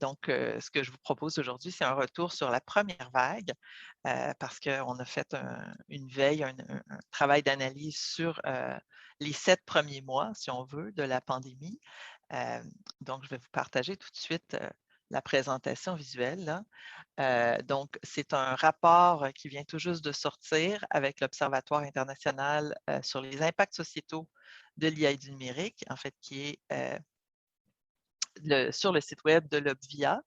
Donc, ce que je vous propose aujourd'hui, c'est un retour sur la première vague, parce qu'on a fait une veille, un travail d'analyse sur les 7 premiers mois, si on veut, de la pandémie. Donc, je vais vous partager tout de suite la présentation visuelle, là. Donc, c'est un rapport qui vient tout juste de sortir avec l'Observatoire international sur les impacts sociétaux de l'IA et du numérique, en fait, qui est sur le site web de l'Obvia.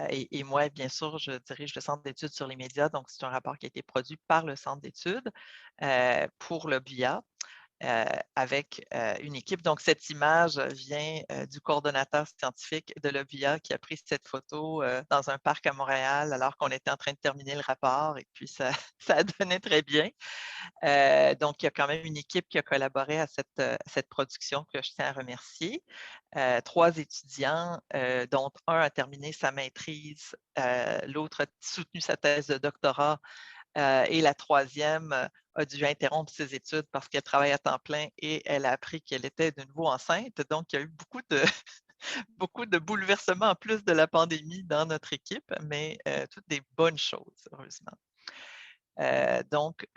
Et moi, bien sûr, je dirige le Centre d'études sur les médias. Donc, c'est un rapport qui a été produit par le Centre d'études pour l'Obvia. Avec une équipe. Donc, cette image vient du coordonnateur scientifique de l'OBIA qui a pris cette photo dans un parc à Montréal alors qu'on était en train de terminer le rapport et puis ça, ça donnait très bien. Donc, il y a quand même une équipe qui a collaboré à cette production que je tiens à remercier. 3 étudiants, dont un a terminé sa maîtrise, l'autre a soutenu sa thèse de doctorat et la troisième a dû interrompre ses études parce qu'elle travaille à temps plein et elle a appris qu'elle était de nouveau enceinte. Donc, il y a eu beaucoup de, beaucoup de bouleversements en plus de la pandémie dans notre équipe, mais toutes des bonnes choses, heureusement. Donc,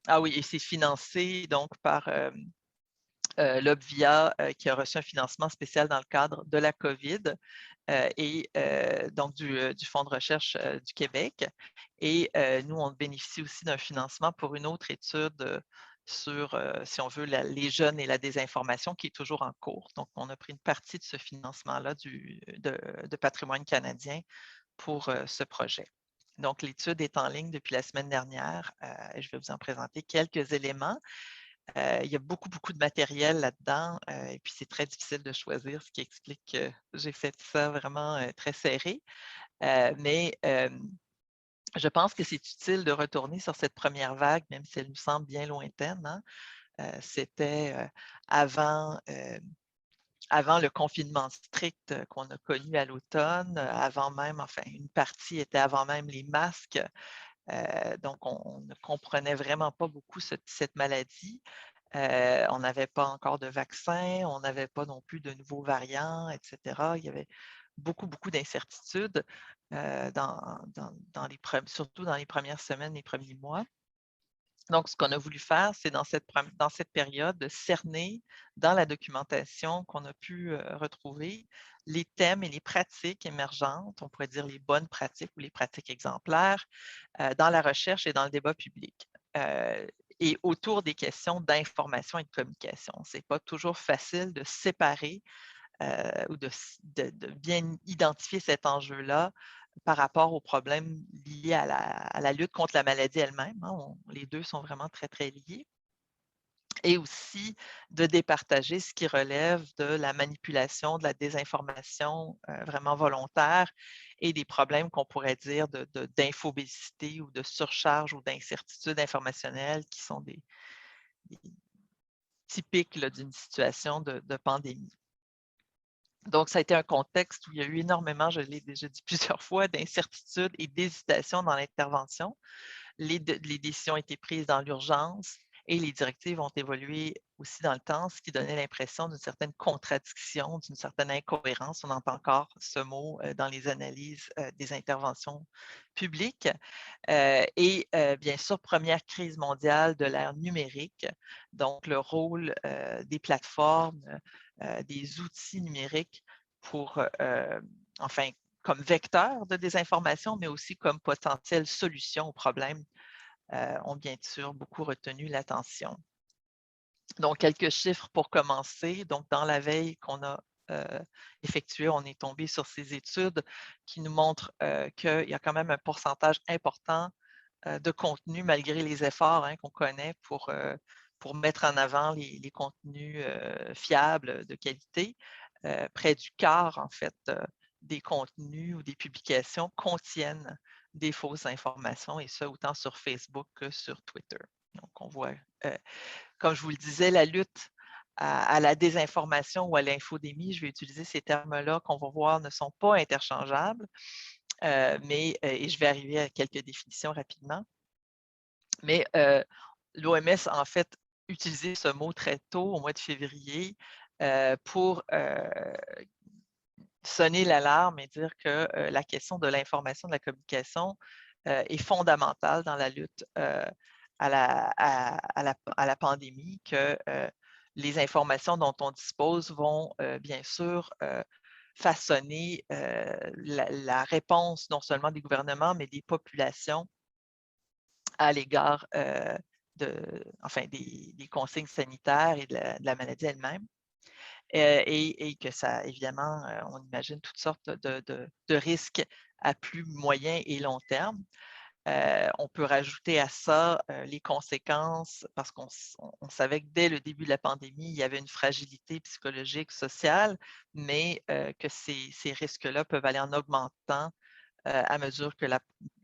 ah oui, et c'est financé donc par l'Obvia qui a reçu un financement spécial dans le cadre de la COVID et donc du Fonds de recherche du Québec. Et nous, on bénéficie aussi d'un financement pour une autre étude sur, si on veut, les jeunes et la désinformation qui est toujours en cours. Donc, on a pris une partie de ce financement-là de Patrimoine canadien pour ce projet. Donc, l'étude est en ligne depuis la semaine dernière et je vais vous en présenter quelques éléments. Il y a beaucoup, beaucoup de matériel là-dedans et puis c'est très difficile de choisir, ce qui explique que j'ai fait ça vraiment très serré. Mais je pense que c'est utile de retourner sur cette première vague, même si elle nous semble bien lointaine, hein. C'était avant le confinement strict qu'on a connu à l'automne, avant même, enfin, une partie était avant même les masques. Donc, on ne comprenait vraiment pas beaucoup cette maladie. On n'avait pas encore de vaccin, on n'avait pas non plus de nouveaux variants, etc. Il y avait beaucoup, beaucoup d'incertitudes surtout dans les premières semaines, les premiers mois. Donc, ce qu'on a voulu faire, c'est dans cette période de cerner dans la documentation qu'on a pu retrouver les thèmes et les pratiques émergentes, on pourrait dire les bonnes pratiques ou les pratiques exemplaires, dans la recherche et dans le débat public. Et autour des questions d'information et de communication. Ce n'est pas toujours facile de séparer ou de bien identifier cet enjeu-là par rapport aux problèmes liés à la lutte contre la maladie elle-même, hein. Les deux sont vraiment très, très liés. Et aussi de départager ce qui relève de la manipulation, de la désinformation vraiment volontaire et des problèmes qu'on pourrait dire d'infobésité ou de surcharge ou d'incertitude informationnelle qui sont des typiques d'une situation de pandémie. Donc, ça a été un contexte où il y a eu énormément, je l'ai déjà dit plusieurs fois, d'incertitude et d'hésitation dans l'intervention. Les décisions ont été prises dans l'urgence et les directives ont évolué aussi dans le temps, ce qui donnait l'impression d'une certaine contradiction, d'une certaine incohérence. On entend encore ce mot dans les analyses des interventions publiques. Et bien sûr, première crise mondiale de l'ère numérique, donc le rôle des plateformes, des outils numériques pour, enfin, comme vecteur de désinformation, mais aussi comme potentielle solution aux problèmes, ont bien sûr beaucoup retenu l'attention. Donc, quelques chiffres pour commencer. Donc, dans la veille qu'on a effectuée, on est tombé sur ces études qui nous montrent qu'il y a quand même un pourcentage important de contenu, malgré les efforts qu'on connaît pour mettre en avant les contenus fiables, de qualité. Près du quart, en fait, des contenus ou des publications contiennent des fausses informations, et ça autant sur Facebook que sur Twitter. Donc, on voit, comme je vous le disais, la lutte à la désinformation ou à l'infodémie, je vais utiliser ces termes-là qu'on va voir ne sont pas interchangeables, et je vais arriver à quelques définitions rapidement. Mais l'OMS a en fait utilisé ce mot très tôt, au mois de février, pour sonner l'alarme et dire que la question de l'information, de la communication est fondamentale dans la lutte à la pandémie, que les informations dont on dispose vont bien sûr façonner la réponse non seulement des gouvernements, mais des populations à l'égard des consignes sanitaires et de la maladie elle-même. Et que ça, évidemment, on imagine toutes sortes de risques à plus moyen et long terme. On peut rajouter à ça les conséquences, parce qu'on savait que dès le début de la pandémie, il y avait une fragilité psychologique, sociale, mais que ces risques-là peuvent aller en augmentant à mesure que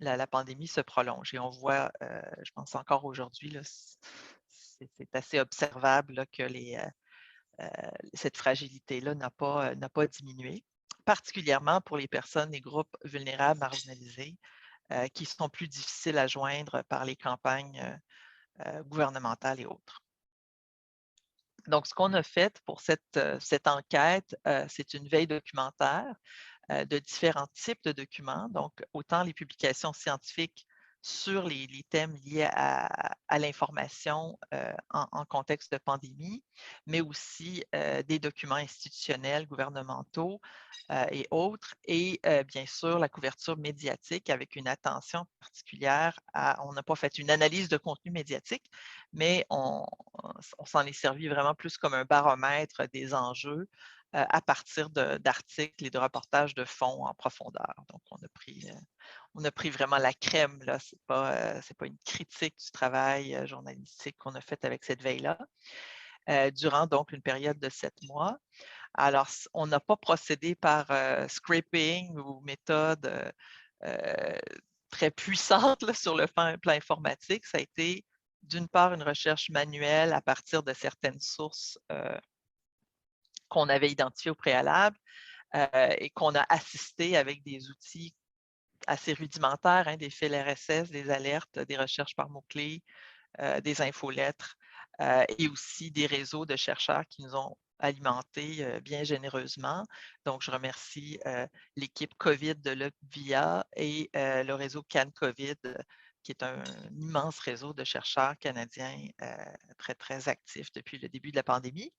la pandémie se prolonge. Et on voit, je pense encore aujourd'hui, c'est assez observable là, que cette fragilité-là n'a pas diminué, particulièrement pour les personnes et groupes vulnérables, marginalisés, qui sont plus difficiles à joindre par les campagnes gouvernementales et autres. Donc, ce qu'on a fait pour cette enquête, c'est une veille documentaire de différents types de documents, donc autant les publications scientifiques sur les thèmes liés à l'information en contexte de pandémie, mais aussi des documents institutionnels, gouvernementaux et autres, et bien sûr la couverture médiatique avec une attention particulière on n'a pas fait une analyse de contenu médiatique, mais on s'en est servi vraiment plus comme un baromètre des enjeux à partir d'articles et de reportages de fond en profondeur. Donc, on a pris vraiment la crème, là. C'est pas une critique du travail journalistique qu'on a fait avec cette veille-là, durant donc une période de 7 mois. Alors, on n'a pas procédé par scraping ou méthode très puissante là, sur le plan informatique. Ça a été, d'une part, une recherche manuelle à partir de certaines sources qu'on avait identifiées au préalable, et qu'on a assisté avec des outils assez rudimentaires, hein, des fils RSS, des alertes, des recherches par mots-clés, des infolettres, et aussi des réseaux de chercheurs qui nous ont alimentés bien généreusement. Donc, je remercie l'équipe COVID de l'OPVIA et le réseau CanCovid, qui est un immense réseau de chercheurs canadiens très, très actifs depuis le début de la pandémie.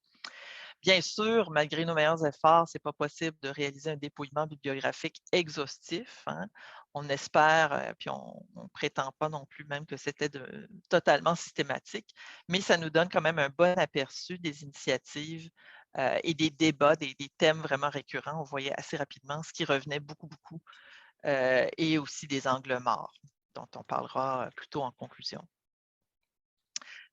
Bien sûr, malgré nos meilleurs efforts, ce n'est pas possible de réaliser un dépouillement bibliographique exhaustif, hein. On espère, puis on ne prétend pas non plus même que c'était totalement systématique, mais ça nous donne quand même un bon aperçu des initiatives et des débats, des thèmes vraiment récurrents. On voyait assez rapidement ce qui revenait beaucoup, beaucoup, et aussi des angles morts, dont on parlera plutôt en conclusion.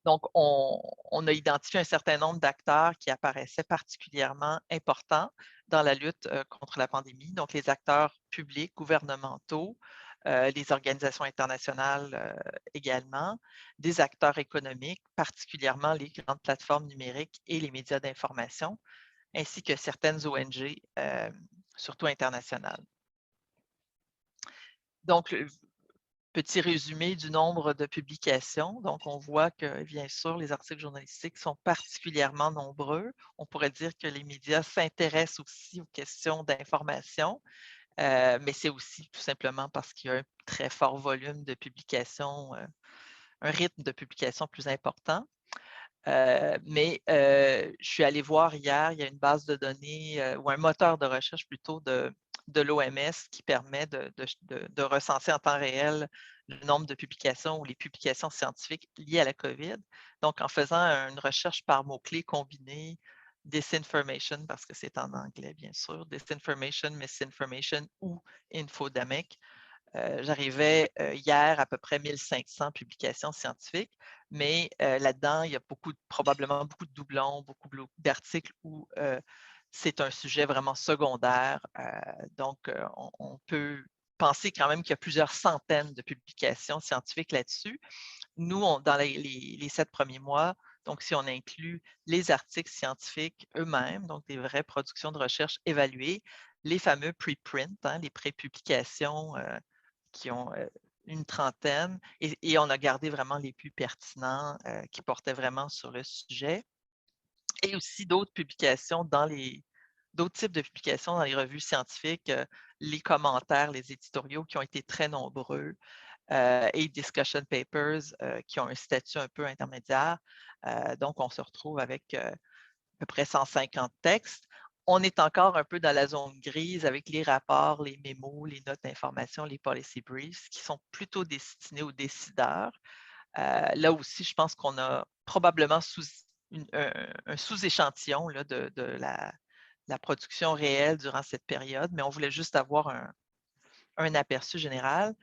Donc, on a identifié un certain nombre d'acteurs qui apparaissaient particulièrement importants dans la lutte contre la pandémie. Donc, les acteurs publics, gouvernementaux, les organisations internationales également, des acteurs économiques, particulièrement les grandes plateformes numériques et les médias d'information, ainsi que certaines ONG, surtout internationales. Donc, petit résumé du nombre de publications. Donc, on voit que, bien sûr, les articles journalistiques sont particulièrement nombreux. On pourrait dire que les médias s'intéressent aussi aux questions d'information, mais c'est aussi tout simplement parce qu'il y a un très fort volume de publications, un rythme de publication plus important. Mais je suis allée voir hier, il y a une base de données ou un moteur de recherche plutôt de l'OMS qui permet de recenser en temps réel le nombre de publications ou les publications scientifiques liées à la COVID. Donc, en faisant une recherche par mots-clés combinés, disinformation, parce que c'est en anglais, bien sûr, disinformation, misinformation ou infodemic, j'arrivais hier à peu près 1500 publications scientifiques, mais là-dedans, il y a probablement beaucoup de doublons, beaucoup d'articles où c'est un sujet vraiment secondaire. Donc, on peut penser quand même qu'il y a plusieurs centaines de publications scientifiques là-dessus. Nous, dans les 7 premiers mois, donc si on inclut les articles scientifiques eux-mêmes, donc des vraies productions de recherche évaluées, les fameux preprint, hein, les pré-publications qui ont une trentaine, et on a gardé vraiment les plus pertinents qui portaient vraiment sur le sujet, et aussi d'autres publications dans d'autres types de publications dans les revues scientifiques, les commentaires, les éditoriaux qui ont été très nombreux, et discussion papers qui ont un statut un peu intermédiaire. Donc, on se retrouve avec à peu près 150 textes. On est encore un peu dans la zone grise avec les rapports, les mémos, les notes d'information, les policy briefs, qui sont plutôt destinés aux décideurs. Là aussi, je pense qu'on a probablement un sous-échantillon de la production réelle durant cette période, mais on voulait juste avoir un aperçu général.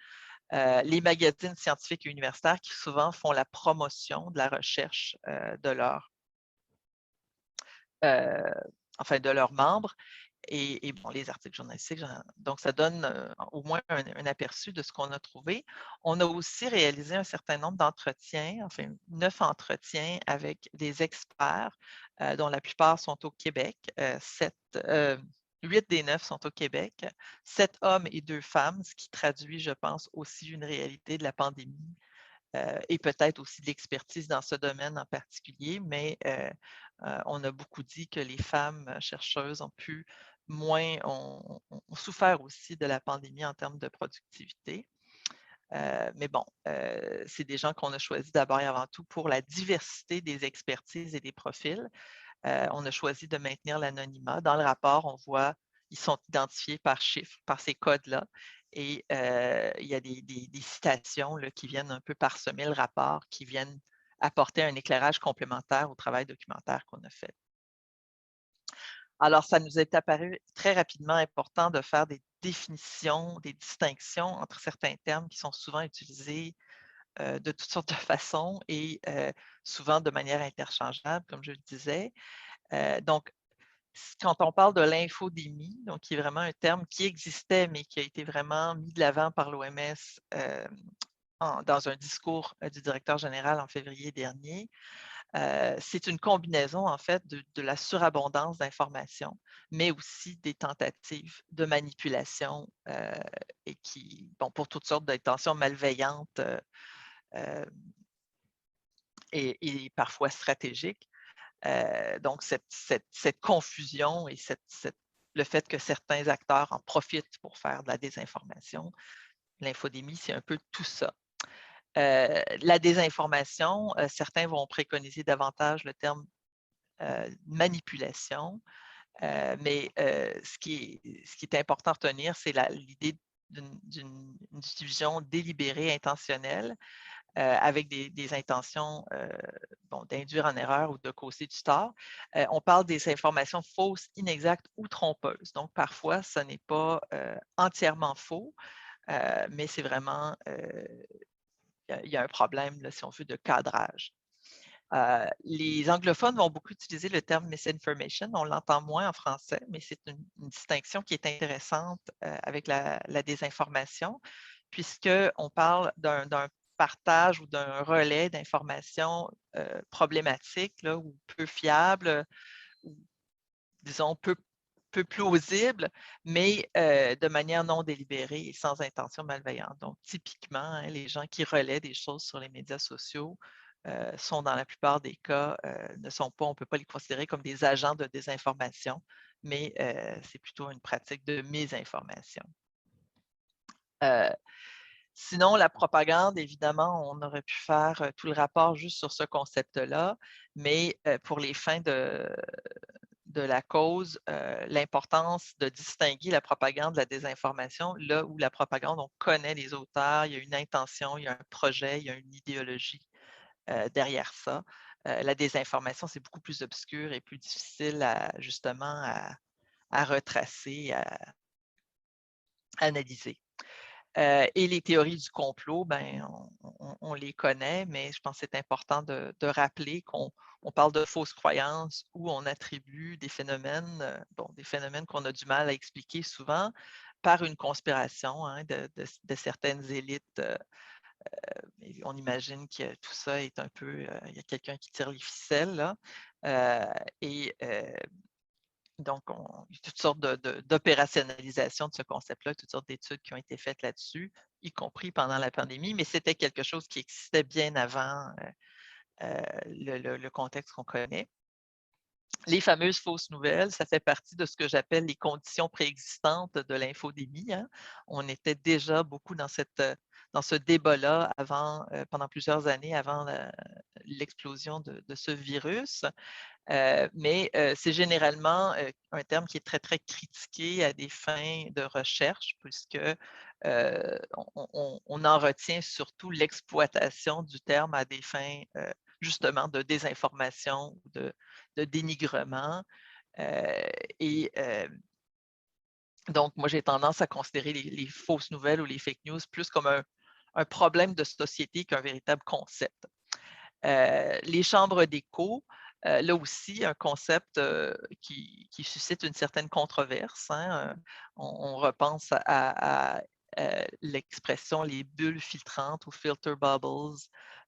Les magazines scientifiques et universitaires qui souvent font la promotion de la recherche de de leurs membres et bon, les articles journalistiques. Donc, ça donne au moins un aperçu de ce qu'on a trouvé. On a aussi réalisé un certain nombre d'entretiens, enfin 9 entretiens avec des experts, dont la plupart sont au Québec. 8 des 9 sont au Québec, 7 hommes et 2 femmes, ce qui traduit, je pense, aussi une réalité de la pandémie et peut-être aussi de l'expertise dans ce domaine en particulier, mais on a beaucoup dit que les femmes chercheuses ont souffert aussi de la pandémie en termes de productivité. Mais bon, c'est des gens qu'on a choisis d'abord et avant tout pour la diversité des expertises et des profils. On a choisi de maintenir l'anonymat. Dans le rapport, on voit ils sont identifiés par chiffre, par ces codes-là. Et il y a des citations là, qui viennent un peu parsemer le rapport, qui viennent apporter un éclairage complémentaire au travail documentaire qu'on a fait. Alors, ça nous est apparu très rapidement important de faire des définitions, des distinctions entre certains termes qui sont souvent utilisés de toutes sortes de façons et souvent de manière interchangeable, comme je le disais. Donc, quand on parle de l'infodémie, donc qui est vraiment un terme qui existait, mais qui a été vraiment mis de l'avant par l'OMS dans un discours du directeur général en février dernier, c'est une combinaison, en fait, de la surabondance d'informations, mais aussi des tentatives de manipulation et qui, bon, pour toutes sortes d'intentions malveillantes et parfois stratégiques. Donc, cette confusion et le fait que certains acteurs en profitent pour faire de la désinformation, l'infodémie, c'est un peu tout ça. La désinformation, certains vont préconiser davantage le terme manipulation, mais ce qui est important à retenir, c'est l'idée d'une diffusion délibérée, intentionnelle, avec des intentions d'induire en erreur ou de causer du tort. On parle des informations fausses, inexactes ou trompeuses. Donc, parfois, ce n'est pas entièrement faux, mais c'est vraiment, il y a un problème, là, si on veut, de cadrage. Les anglophones vont beaucoup utiliser le terme misinformation. On l'entend moins en français, mais c'est une distinction qui est intéressante avec la désinformation, puisqu'on parle d'un partage ou d'un relais d'informations problématiques là, ou peu fiables, ou disons peu plausibles, mais de manière non délibérée et sans intention malveillante. Donc, typiquement, hein, les gens qui relaient des choses sur les médias sociaux sont dans la plupart des cas, ne sont pas, on ne peut pas les considérer comme des agents de désinformation, mais c'est plutôt une pratique de mésinformation. Sinon, la propagande, évidemment, on aurait pu faire tout le rapport juste sur ce concept-là, mais pour les fins de la cause, l'importance de distinguer la propagande de la désinformation, là où la propagande, on connaît les auteurs, il y a une intention, il y a un projet, il y a une idéologie derrière ça. La désinformation, c'est beaucoup plus obscur et plus difficile justement à retracer, à analyser. Et les théories du complot, ben, on les connaît, mais je pense que c'est important de rappeler qu'on parle de fausses croyances où on attribue des phénomènes, des phénomènes qu'on a du mal à expliquer souvent par une conspiration hein, de certaines élites. On imagine que tout ça est un peu, il y a quelqu'un qui tire les ficelles, là. Et donc, il y a toutes sortes d'opérationnalisation de ce concept-là, toutes sortes d'études qui ont été faites là-dessus, y compris pendant la pandémie, mais c'était quelque chose qui existait bien avant le contexte qu'on connaît. Les fameuses fausses nouvelles, ça fait partie de ce que j'appelle les conditions préexistantes de l'infodémie, hein. On était déjà beaucoup dans dans ce débat-là avant, pendant plusieurs années avant l'explosion de ce virus. Mais c'est généralement un terme qui est très, très critiqué à des fins de recherche puisque on en retient surtout l'exploitation du terme à des fins justement de désinformation ou de dénigrement. Euh, et donc, moi, j'ai tendance à considérer les fausses nouvelles ou les fake news plus comme un problème de société qu'un véritable concept. Les chambres d'écho, là aussi, un concept qui suscite une certaine controverse, hein. On repense à l'expression les bulles filtrantes ou filter bubbles,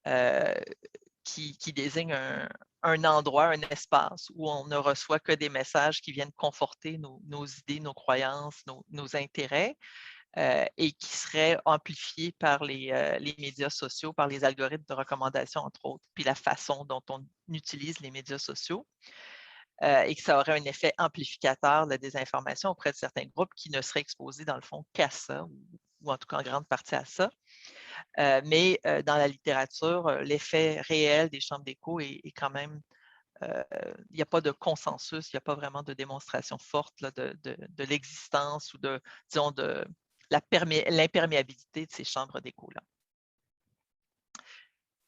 euh, qui désigne un endroit, un espace où on ne reçoit que des messages qui viennent conforter nos idées, nos croyances, nos intérêts et qui seraient amplifiés par les médias sociaux, par les algorithmes de recommandation, entre autres, puis la façon dont on utilise les médias sociaux. Et que ça aurait un effet amplificateur de la désinformation auprès de certains groupes qui ne seraient exposés, dans le fond, qu'à ça, ou en tout cas en grande partie à ça. Mais dans la littérature, l'effet réel des chambres d'écho est quand même, il n'y a pas de consensus, il n'y a pas vraiment de démonstration forte là, de l'existence ou disons, de l'imperméabilité de ces chambres d'écho-là.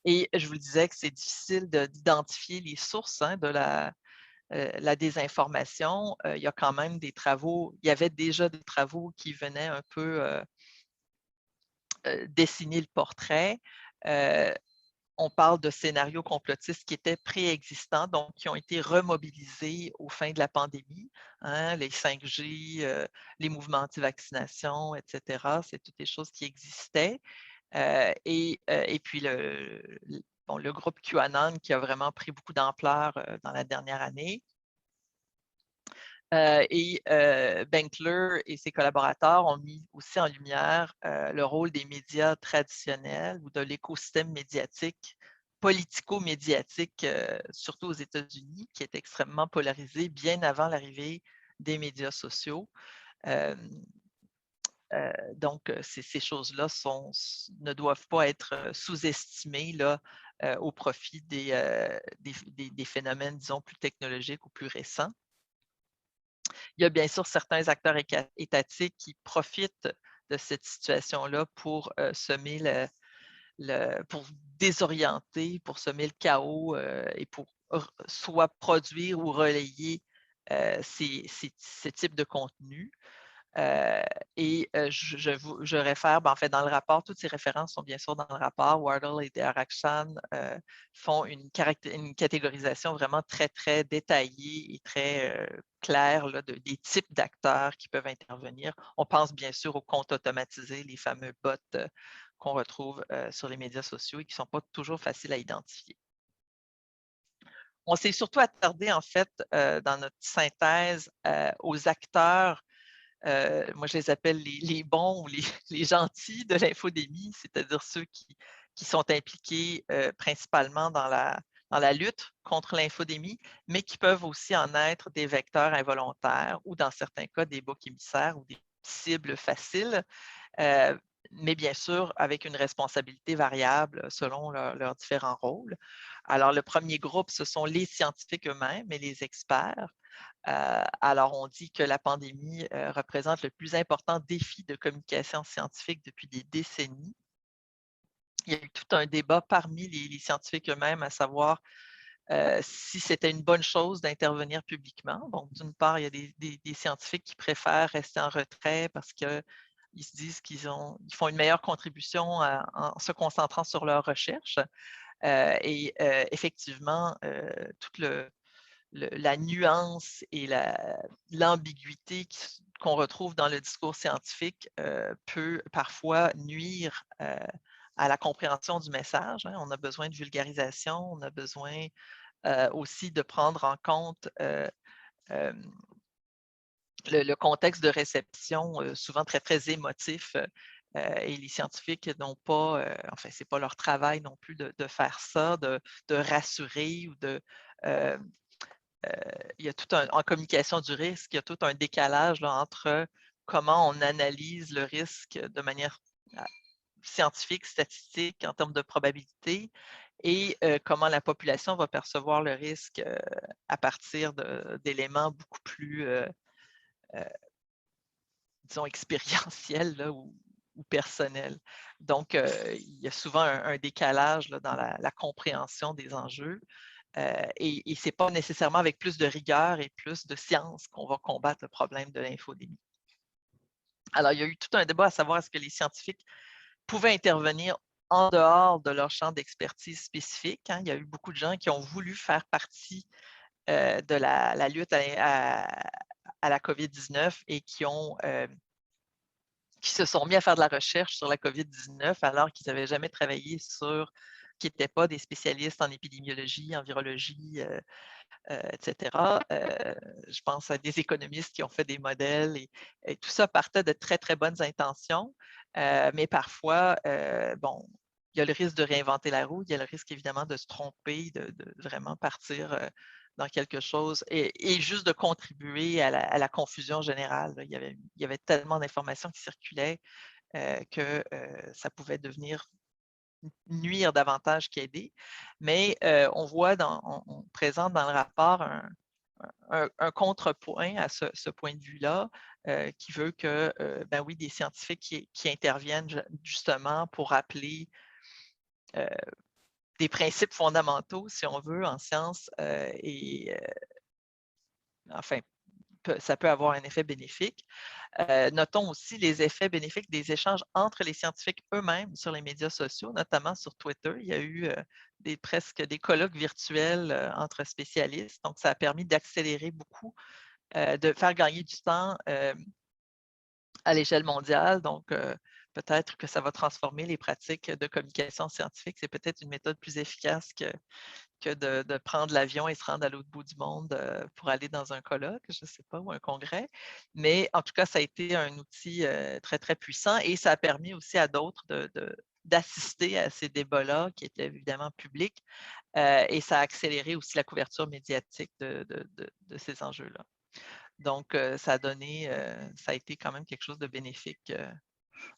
Et je vous disais que c'est difficile d'identifier les sources, hein, de la désinformation. Il y a quand même des travaux, il y avait déjà des travaux qui venaient un peu dessiner le portrait. On parle de scénarios complotistes qui étaient préexistants, donc qui ont été remobilisés aux fins de la pandémie, hein, les 5G, les mouvements anti-vaccination, etc. C'est toutes des choses qui existaient. Et puis le groupe QAnon qui a vraiment pris beaucoup d'ampleur dans la dernière année. Benkler et ses collaborateurs ont mis aussi en lumière le rôle des médias traditionnels ou de l'écosystème médiatique, politico-médiatique, surtout aux États-Unis, qui est extrêmement polarisé bien avant l'arrivée des médias sociaux. Donc, ces choses-là ne doivent pas être sous-estimées là, au profit des phénomènes, disons, plus technologiques ou plus récents. Il y a bien sûr certains acteurs étatiques qui profitent de cette situation-là pour semer pour désorienter, pour semer le chaos et pour soit produire ou relayer ces types de contenus. Je réfère, en fait, dans le rapport, toutes ces références sont bien sûr dans le rapport. Wardle et Darakhshan font une catégorisation vraiment très, très détaillée et très claire là, des types d'acteurs qui peuvent intervenir. On pense bien sûr aux comptes automatisés, les fameux bots qu'on retrouve sur les médias sociaux et qui ne sont pas toujours faciles à identifier. On s'est surtout attardé, en fait, dans notre synthèse aux acteurs. Moi, je les appelle les bons ou les gentils de l'infodémie, c'est-à-dire ceux qui sont impliqués principalement dans la lutte contre l'infodémie, mais qui peuvent aussi en être des vecteurs involontaires ou, dans certains cas, des boucs émissaires ou des cibles faciles, mais bien sûr avec une responsabilité variable selon leurs différents rôles. Alors, le premier groupe, ce sont les scientifiques eux-mêmes et les experts. Alors, on dit que la pandémie représente le plus important défi de communication scientifique depuis des décennies. Il y a eu tout un débat parmi les scientifiques eux-mêmes à savoir si c'était une bonne chose d'intervenir publiquement. Donc, d'une part, il y a des scientifiques qui préfèrent rester en retrait parce qu'ils se disent qu'ils font une meilleure contribution en se concentrant sur leurs recherches. Effectivement, toute la nuance et l'ambiguïté qu'on retrouve dans le discours scientifique peut parfois nuire à la compréhension du message, hein. On a besoin de vulgarisation, on a besoin aussi de prendre en compte le contexte de réception, souvent très, très émotif. Et les scientifiques n'ont pas, enfin, ce n'est pas leur travail non plus de faire ça, de rassurer ou il y a tout en communication du risque, il y a tout un décalage là, entre comment on analyse le risque de manière scientifique, statistique, en termes de probabilité, et comment la population va percevoir le risque à partir d'éléments beaucoup plus, disons, expérientiels là, ou personnels. Donc, il y a souvent un décalage là, dans la compréhension des enjeux. Et ce n'est pas nécessairement avec plus de rigueur et plus de science qu'on va combattre le problème de l'infodémie. Alors, il y a eu tout un débat à savoir est-ce que les scientifiques pouvaient intervenir en dehors de leur champ d'expertise spécifique. Hein. Il y a eu beaucoup de gens qui ont voulu faire partie de la lutte à la COVID-19 et qui se sont mis à faire de la recherche sur la COVID-19 alors qu'ils n'avaient jamais travaillé qui n'étaient pas des spécialistes en épidémiologie, en virologie, etc. Je pense à des économistes qui ont fait des modèles et tout ça partait de très, très bonnes intentions. Mais parfois, bon, il y a le risque de réinventer la roue, il y a le risque évidemment de se tromper, de vraiment partir dans quelque chose et juste de contribuer à la confusion générale. Il y avait tellement d'informations qui circulaient que ça pouvait nuire davantage qu'aider. Mais on voit, on présente dans le rapport un contrepoint à ce point de vue-là qui veut que, ben oui, des scientifiques qui interviennent justement pour rappeler des principes fondamentaux, si on veut, en sciences et enfin, ça peut avoir un effet bénéfique. Notons aussi les effets bénéfiques des échanges entre les scientifiques eux-mêmes sur les médias sociaux, notamment sur Twitter. Il y a eu presque des colloques virtuels entre spécialistes. Donc, ça a permis d'accélérer beaucoup, de faire gagner du temps à l'échelle mondiale. Donc, peut-être que ça va transformer les pratiques de communication scientifique. C'est peut-être une méthode plus efficace que de prendre l'avion et se rendre à l'autre bout du monde pour aller dans un colloque, je ne sais pas, ou un congrès. Mais en tout cas, ça a été un outil très, très puissant et ça a permis aussi à d'autres d'assister à ces débats-là qui étaient évidemment publics et ça a accéléré aussi la couverture médiatique de ces enjeux-là. Donc, ça a été quand même quelque chose de bénéfique.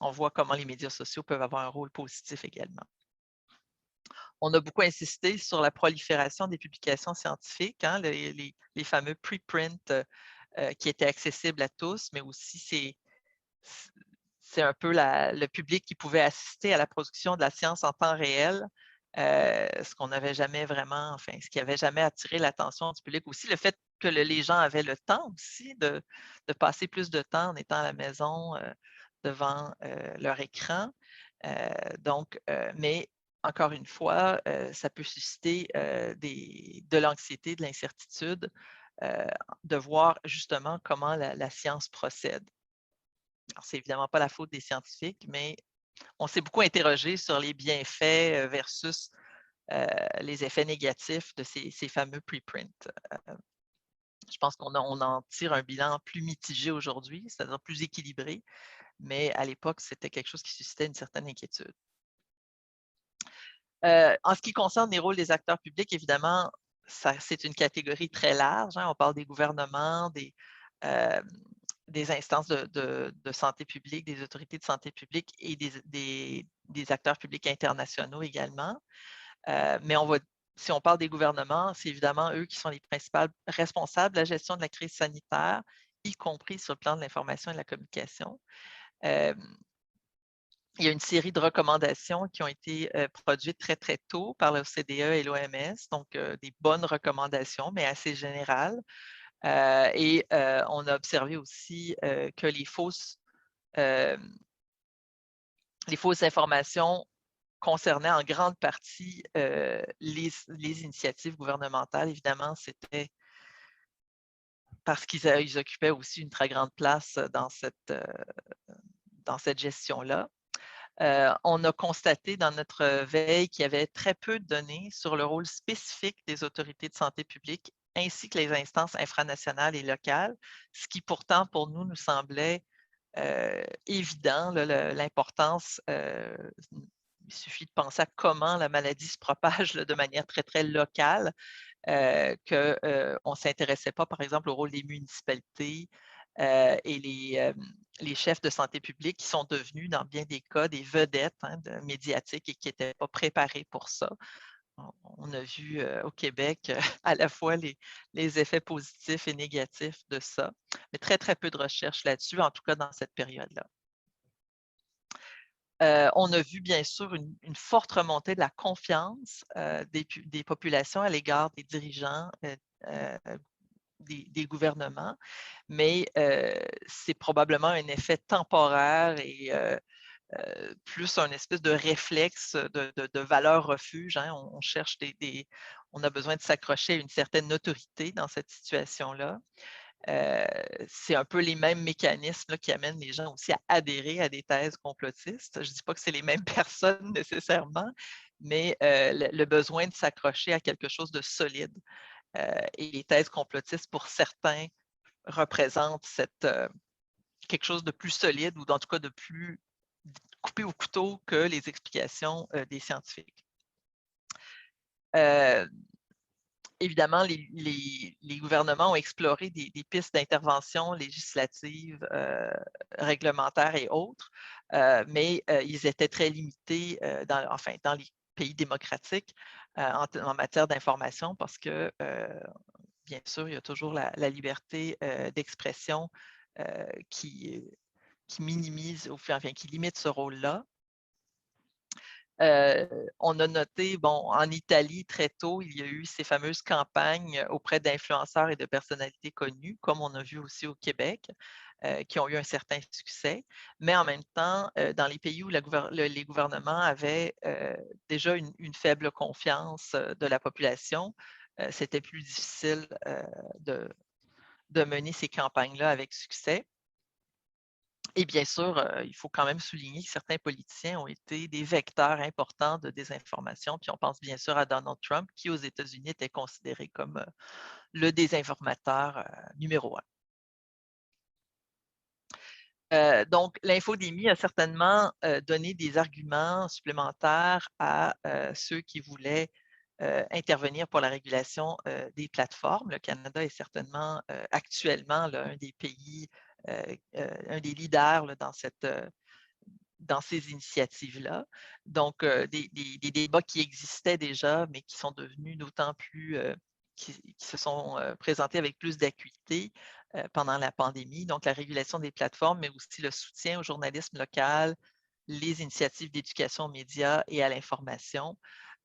On voit comment les médias sociaux peuvent avoir un rôle positif également. On a beaucoup insisté sur la prolifération des publications scientifiques, hein, les fameux preprints qui étaient accessibles à tous, mais aussi c'est un peu le public qui pouvait assister à la production de la science en temps réel, ce qu'on n'avait jamais vraiment, enfin, ce qui n'avait jamais attiré l'attention du public. Aussi, le fait que les gens avaient le temps aussi de passer plus de temps en étant à la maison devant leur écran. Mais encore une fois, ça peut susciter de l'anxiété, de l'incertitude, de voir justement comment la science procède. Alors, c'est évidemment pas la faute des scientifiques, mais on s'est beaucoup interrogé sur les bienfaits versus les effets négatifs de ces fameux preprints. Je pense qu'on en tire un bilan plus mitigé aujourd'hui, c'est-à-dire plus équilibré, mais à l'époque, c'était quelque chose qui suscitait une certaine inquiétude. En ce qui concerne les rôles des acteurs publics, évidemment, c'est une catégorie très large. Hein. On parle des gouvernements, des instances de santé publique, des autorités de santé publique et des acteurs publics internationaux également. Mais si on parle des gouvernements, c'est évidemment eux qui sont les principaux responsables de la gestion de la crise sanitaire, y compris sur le plan de l'information et de la communication. Il y a une série de recommandations qui ont été produites très, très tôt par l'OCDE et l'OMS, donc des bonnes recommandations, mais assez générales. Et on a observé aussi que les fausses informations concernaient en grande partie les initiatives gouvernementales. Évidemment, c'était parce qu'ils occupaient aussi une très grande place dans cette gestion-là. On a constaté dans notre veille qu'il y avait très peu de données sur le rôle spécifique des autorités de santé publique ainsi que les instances infranationales et locales, ce qui pourtant pour nous semblait évident, l'importance. Il suffit de penser à comment la maladie se propage de manière très, très locale qu'on ne s'intéressait pas, par exemple, au rôle des municipalités et les chefs de santé publique qui sont devenus, dans bien des cas, des vedettes médiatiques et qui n'étaient pas préparés pour ça. On a vu au Québec à la fois les effets positifs et négatifs de ça, mais très, très peu de recherches là-dessus, en tout cas dans cette période-là. On a vu bien sûr une forte remontée de la confiance des populations à l'égard des dirigeants des gouvernements, mais c'est probablement un effet temporaire et plus un espèce de réflexe de valeur refuge. Hein. On cherche on a besoin de s'accrocher à une certaine autorité dans cette situation-là. C'est un peu les mêmes mécanismes là, qui amènent les gens aussi à adhérer à des thèses complotistes. Je ne dis pas que c'est les mêmes personnes nécessairement, mais le besoin de s'accrocher à quelque chose de solide. Et les thèses complotistes, pour certains, représentent quelque chose de plus solide ou en tout cas de plus coupé au couteau que les explications des scientifiques. Évidemment, les gouvernements ont exploré des pistes d'intervention législative, réglementaires et autres, mais ils étaient très limités dans les pays démocratiques en matière d'information parce que, bien sûr, il y a toujours la liberté d'expression qui minimise, enfin, qui limite ce rôle-là. On a noté, bon, en Italie, très tôt, il y a eu ces fameuses campagnes auprès d'influenceurs et de personnalités connues, comme on a vu aussi au Québec, qui ont eu un certain succès. Mais en même temps, dans les pays où les gouvernements avaient déjà une faible confiance de la population, c'était plus difficile de mener ces campagnes-là avec succès. Et bien sûr, il faut quand même souligner que certains politiciens ont été des vecteurs importants de désinformation. Puis on pense bien sûr à Donald Trump, qui aux États-Unis était considéré comme le désinformateur numéro un. Donc, l'infodémie a certainement donné des arguments supplémentaires à ceux qui voulaient intervenir pour la régulation des plateformes. Le Canada est certainement actuellement là, un des pays, un des leaders là, dans ces initiatives-là. Donc, des débats qui existaient déjà, mais qui sont devenus d'autant plus, qui se sont présentés avec plus d'acuité pendant la pandémie. Donc, la régulation des plateformes, mais aussi le soutien au journalisme local, les initiatives d'éducation aux médias et à l'information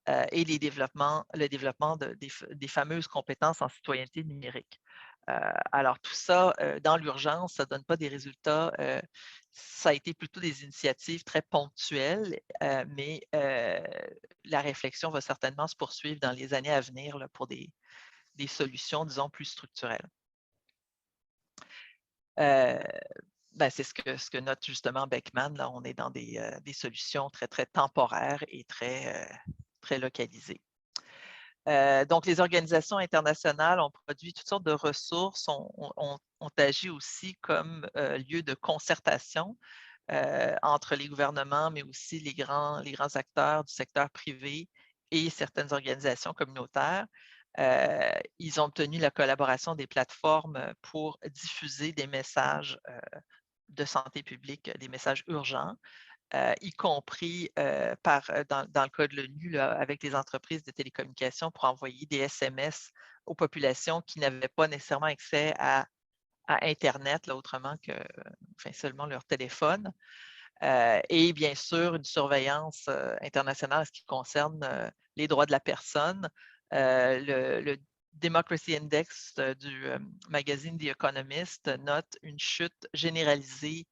et le développement des fameuses compétences en citoyenneté numérique. Alors, tout ça, dans l'urgence, ça ne donne pas des résultats. Ça a été plutôt des initiatives très ponctuelles, mais la réflexion va certainement se poursuivre dans les années à venir là, pour des solutions, disons, plus structurelles. C'est ce que note justement Beckman. Là, on est dans des solutions très, très temporaires et très, très localisées. Donc, les organisations internationales ont produit toutes sortes de ressources, ont agi aussi comme lieu de concertation entre les gouvernements, mais aussi les grands acteurs du secteur privé et certaines organisations communautaires. Ils ont obtenu la collaboration des plateformes pour diffuser des messages de santé publique, des messages urgents, y compris dans le cas de l'ONU, avec les entreprises de télécommunications pour envoyer des SMS aux populations qui n'avaient pas nécessairement accès à Internet, là, autrement que seulement leur téléphone. Et bien sûr, une surveillance internationale en ce qui concerne les droits de la personne. Le Democracy Index du magazine The Economist note une chute généralisée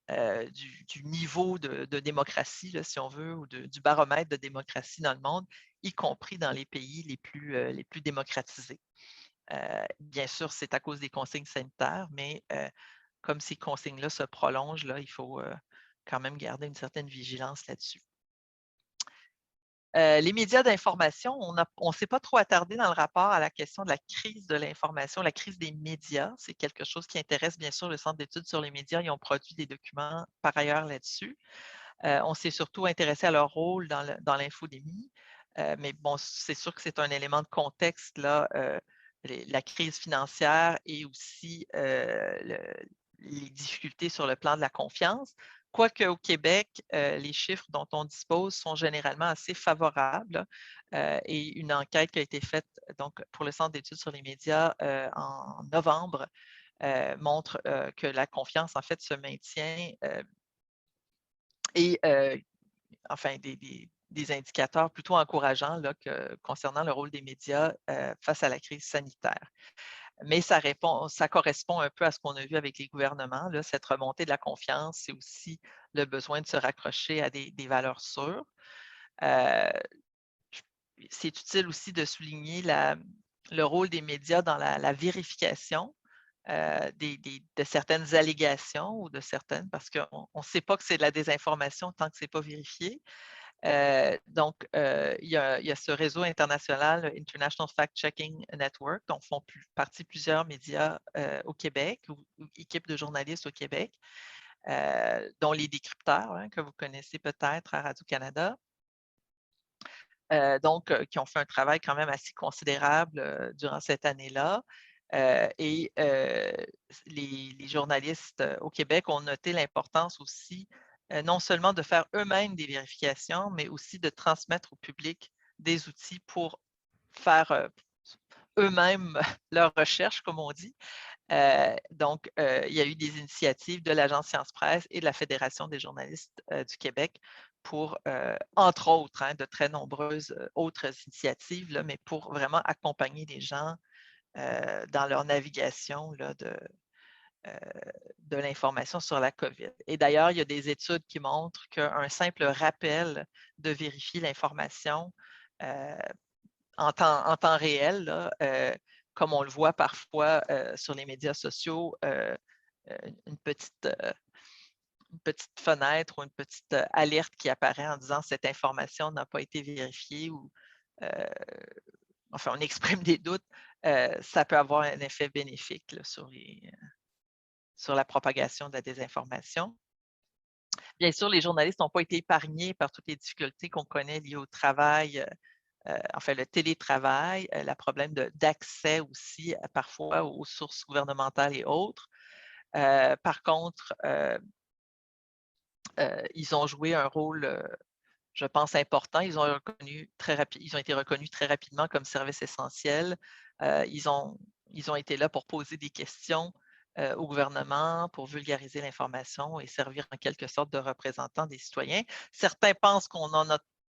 du niveau de démocratie, là, si on veut, ou du baromètre de démocratie dans le monde, y compris dans les pays les plus démocratisés. Bien sûr, c'est à cause des consignes sanitaires, mais comme ces consignes-là se prolongent, là, il faut quand même garder une certaine vigilance là-dessus. Les médias d'information, on ne s'est pas trop attardé dans le rapport à la question de la crise de l'information, la crise des médias. C'est quelque chose qui intéresse bien sûr le Centre d'études sur les médias. Ils ont produit des documents par ailleurs là-dessus. On s'est surtout intéressé à leur rôle dans l'infodémie. Mais bon, c'est sûr que c'est un élément de contexte, là, la crise financière et aussi les difficultés sur le plan de la confiance. Quoique au Québec, les chiffres dont on dispose sont généralement assez favorables et une enquête qui a été faite donc, pour le Centre d'études sur les médias en novembre montre que la confiance, en fait, se maintient et enfin, des indicateurs plutôt encourageants là, concernant le rôle des médias face à la crise sanitaire. Mais ça correspond un peu à ce qu'on a vu avec les gouvernements, là, cette remontée de la confiance, c'est aussi le besoin de se raccrocher à des valeurs sûres. Euh, c'est utile aussi de souligner le rôle des médias dans la vérification de certaines allégations ou de certaines, parce qu'on ne sait pas que c'est de la désinformation tant que ce n'est pas vérifié. Donc, il y a ce réseau international, International Fact-Checking Network, dont font partie plusieurs médias au Québec ou équipes de journalistes au Québec, dont les décrypteurs, hein, que vous connaissez peut-être à Radio-Canada. Donc, qui ont fait un travail quand même assez considérable durant cette année-là. Et les journalistes au Québec ont noté l'importance aussi, non seulement de faire eux-mêmes des vérifications, mais aussi de transmettre au public des outils pour faire eux-mêmes leurs recherches, comme on dit. Donc, il y a eu des initiatives de l'Agence Science Presse et de la Fédération des journalistes du Québec pour, entre autres, hein, de très nombreuses autres initiatives, là, mais pour vraiment accompagner les gens dans leur navigation là, de l'information sur la COVID. Et d'ailleurs, il y a des études qui montrent qu'un simple rappel de vérifier l'information euh, en temps réel, là, comme on le voit parfois sur les médias sociaux, une petite, une petite fenêtre ou une petite alerte qui apparaît en disant cette information n'a pas été vérifiée ou enfin on exprime des doutes, ça peut avoir un effet bénéfique là, sur la propagation de la désinformation. Bien sûr, les journalistes n'ont pas été épargnés par toutes les difficultés qu'on connaît liées au travail, enfin le télétravail, le problème d'accès aussi parfois aux sources gouvernementales et autres. Par contre, ils ont joué un rôle, je pense, important. Ils ont été reconnus très rapidement comme service essentiel. Euh, ils, ont, ils ont été là pour poser des questions au gouvernement, pour vulgariser l'information et servir en quelque sorte de représentants des citoyens. Certains pensent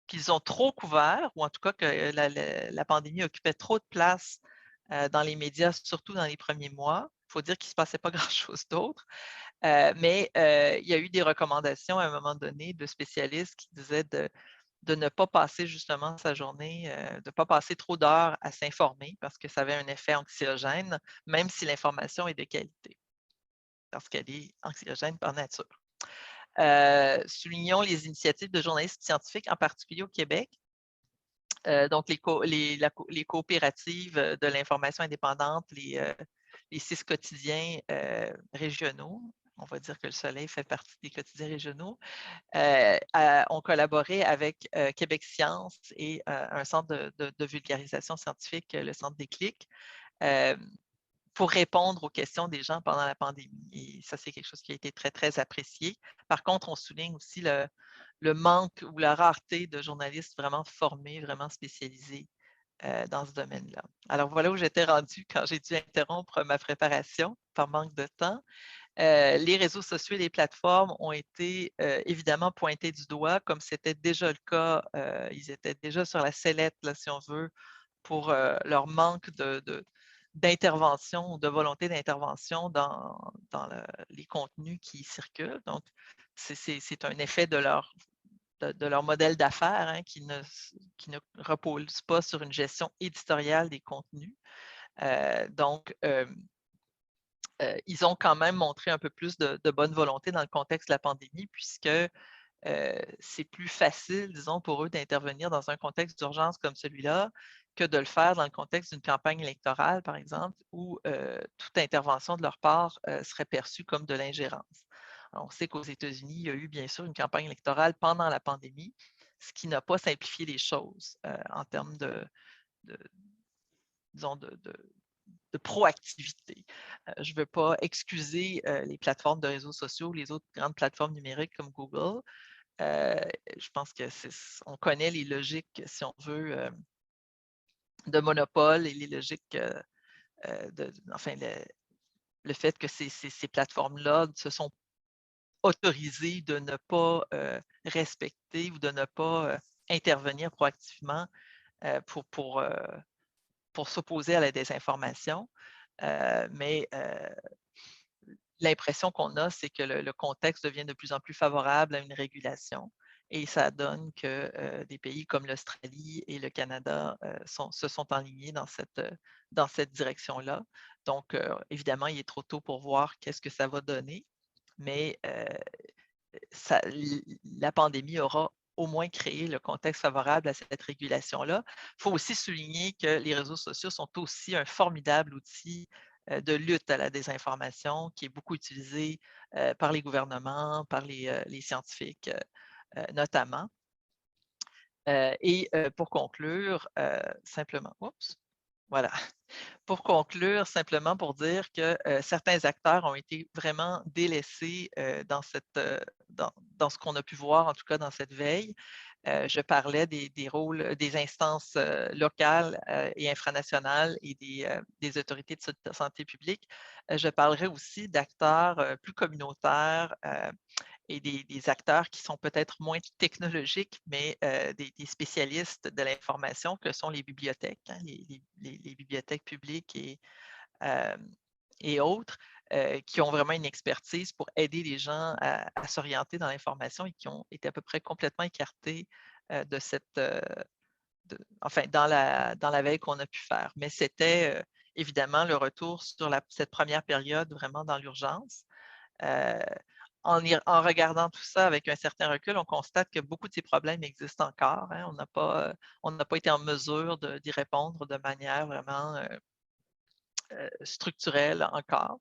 qu'ils ont trop couvert, ou en tout cas que la pandémie occupait trop de place dans les médias, surtout dans les premiers mois. Il faut dire qu'il ne se passait pas grand-chose d'autre. Mais il y a eu des recommandations à un moment donné de spécialistes qui disaient de ne pas passer justement sa journée, de ne pas passer trop d'heures à s'informer parce que ça avait un effet anxiogène, même si l'information est de qualité, parce qu'elle est anxiogène par nature. Soulignons les initiatives de journalistes scientifiques, en particulier au Québec. Donc, les coopératives de l'information indépendante, les 6 quotidiens régionaux, on va dire que le Soleil fait partie des quotidiens régionaux, ont collaboré avec Québec Science et un centre de vulgarisation scientifique, le Centre Déclic, pour répondre aux questions des gens pendant la pandémie. Et ça, c'est quelque chose qui a été très, très apprécié. Par contre, on souligne aussi le manque ou la rareté de journalistes vraiment formés, vraiment spécialisés dans ce domaine-là. Alors, voilà où j'étais rendue quand j'ai dû interrompre ma préparation par manque de temps. Les réseaux sociaux et les plateformes ont été évidemment pointés du doigt, comme c'était déjà le cas. Ils étaient déjà sur la sellette, là, si on veut, pour leur manque d'intervention ou de volonté d'intervention dans les contenus qui circulent. Donc, c'est un effet de leur modèle d'affaires hein, qui ne repose pas sur une gestion éditoriale des contenus. Donc, ils ont quand même montré un peu plus de bonne volonté dans le contexte de la pandémie, puisque c'est plus facile, disons, pour eux d'intervenir dans un contexte d'urgence comme celui-là que de le faire dans le contexte d'une campagne électorale, par exemple, où toute intervention de leur part serait perçue comme de l'ingérence. On sait qu'aux États-Unis, il y a eu bien sûr une campagne électorale pendant la pandémie, ce qui n'a pas simplifié les choses en termes de, disons, de proactivité. Je ne veux pas excuser les plateformes de réseaux sociaux, les autres grandes plateformes numériques comme Google. Je pense qu'on connaît les logiques, si on veut, de monopole et les logiques enfin, le fait que ces plateformes-là se sont autorisées de ne pas respecter ou de ne pas intervenir proactivement pour s'opposer à la désinformation. Mais l'impression qu'on a, c'est que le contexte devient de plus en plus favorable à une régulation et ça donne que des pays comme l'Australie et le Canada se sont enlignés dans cette direction-là. Donc, évidemment, il est trop tôt pour voir qu'est-ce que ça va donner, mais la pandémie aura au moins créé le contexte favorable à cette régulation-là. Il faut aussi souligner que les réseaux sociaux sont aussi un formidable outil de lutte à la désinformation qui est beaucoup utilisé par les gouvernements, par les scientifiques notamment. Et pour conclure, simplement, oups, voilà. Pour conclure, simplement pour dire que certains acteurs ont été vraiment délaissés dans ce qu'on a pu voir, en tout cas dans cette veille. Je parlais des rôles des instances locales et infranationales et des autorités de santé publique. Je parlerai aussi d'acteurs plus communautaires et des acteurs qui sont peut-être moins technologiques, mais des spécialistes de l'information que sont les bibliothèques, hein, les bibliothèques publiques et autres, qui ont vraiment une expertise pour aider les gens à s'orienter dans l'information et qui ont été à peu près complètement écartés de cette, enfin, dans la veille qu'on a pu faire. Mais c'était évidemment le retour sur cette première période vraiment dans l'urgence. En regardant tout ça avec un certain recul, on constate que beaucoup de ces problèmes existent encore. Hein. On n'a pas été en mesure d'y répondre de manière vraiment structurelle encore.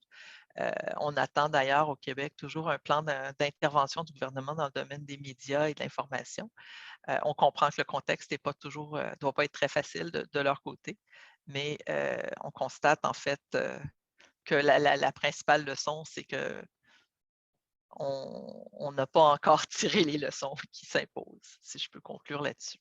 On attend d'ailleurs au Québec toujours un plan d'intervention du gouvernement dans le domaine des médias et de l'information. On comprend que le contexte ne doit pas être très facile de leur côté, mais on constate en fait que la principale leçon, c'est que on n'a pas encore tiré les leçons qui s'imposent, si je peux conclure là-dessus.